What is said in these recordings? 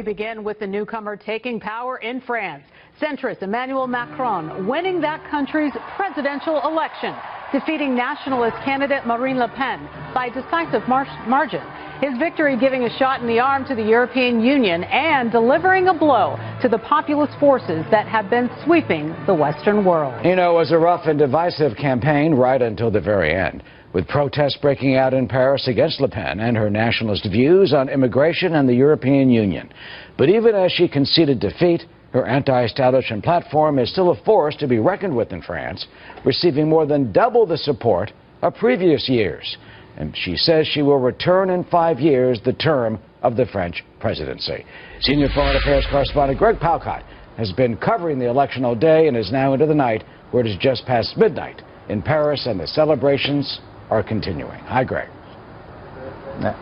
We begin with the newcomer taking power in France. Centrist Emmanuel Macron winning that country's presidential election, defeating nationalist candidate Marine Le Pen by a decisive margin. His victory giving a shot in the arm to the European Union and delivering a blow to the populist forces that have been sweeping the Western world. You know, it was a rough and divisive campaign right until the very end, with protests breaking out in Paris against Le Pen and her nationalist views on immigration and the European Union. But even as she conceded defeat, her anti-establishment platform is still a force to be reckoned with in France, receiving more than double the support of previous years. And she says she will return in 5 years, the term of the French presidency. Senior foreign affairs correspondent Greg Palkot has been covering the election all day and is now into the night, where it is just past midnight in Paris and the celebrations are continuing. Hi, Greg.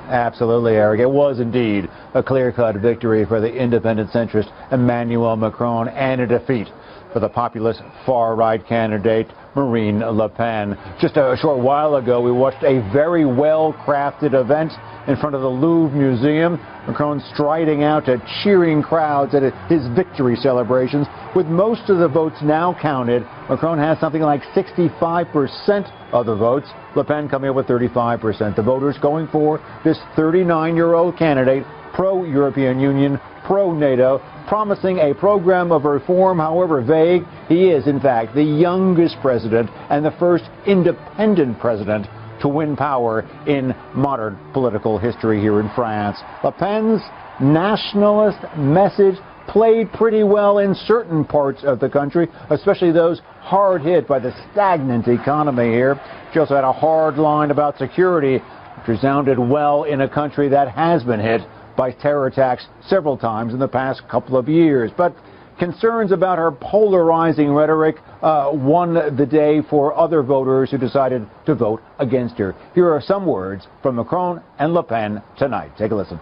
Absolutely, Eric. It was indeed a clear-cut victory for the independent centrist Emmanuel Macron and a defeat for the populist far-right candidate Marine Le Pen. Just a short while ago, we watched a very well-crafted event in front of the Louvre Museum. Macron striding out to cheering crowds at his victory celebrations. With most of the votes now counted, Macron has something like 65% of the votes. Le Pen coming up with 35%. The voters going for this 39-year-old candidate, pro-European Union, pro-NATO, promising a program of reform, however vague. He is, in fact, the youngest president and the first independent president to win power in modern political history here in France. Le Pen's nationalist message played pretty well in certain parts of the country, especially those hard hit by the stagnant economy here. She also had a hard line about security, which resounded well in a country that has been hit by terror attacks several times in the past couple of years. But concerns about her polarizing rhetoric won the day for other voters who decided to vote against her. Here are some words from Macron and Le Pen tonight. Take a listen.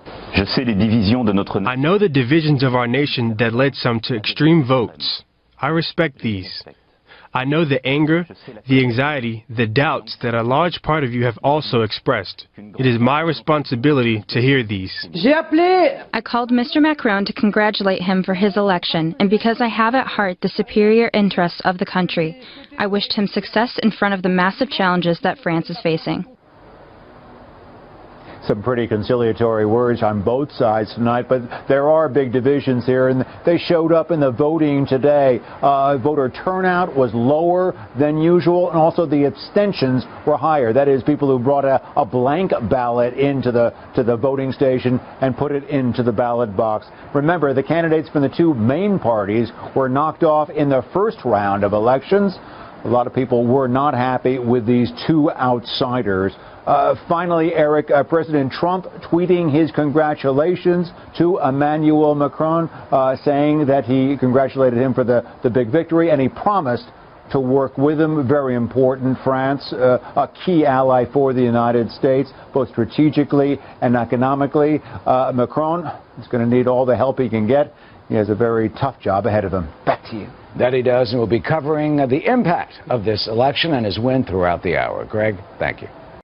I know the divisions of our nation that led some to extreme votes. I respect these. I know the anger, the anxiety, the doubts that a large part of you have also expressed. It is my responsibility to hear these. I called Mr. Macron to congratulate him for his election, and because I have at heart the superior interests of the country, I wished him success in front of the massive challenges that France is facing. Some pretty conciliatory words on both sides tonight, but there are big divisions here, and they showed up in the voting today. Voter turnout was lower than usual, and also the abstentions were higher. That is, people who brought a blank ballot into the voting station and put it into the ballot box. Remember, the candidates from the two main parties were knocked off in the first round of elections. A lot of people were not happy with these two outsiders. Finally, Eric, President Trump tweeting his congratulations to Emmanuel Macron, saying that he congratulated him for the big victory, and he promised to work with him. Very important. France, a key ally for the United States, both strategically and economically. Macron is going to need all the help he can get. He has a very tough job ahead of him. Back to you. That he does, and we'll be covering the impact of this election and his win throughout the hour. Greg, thank you.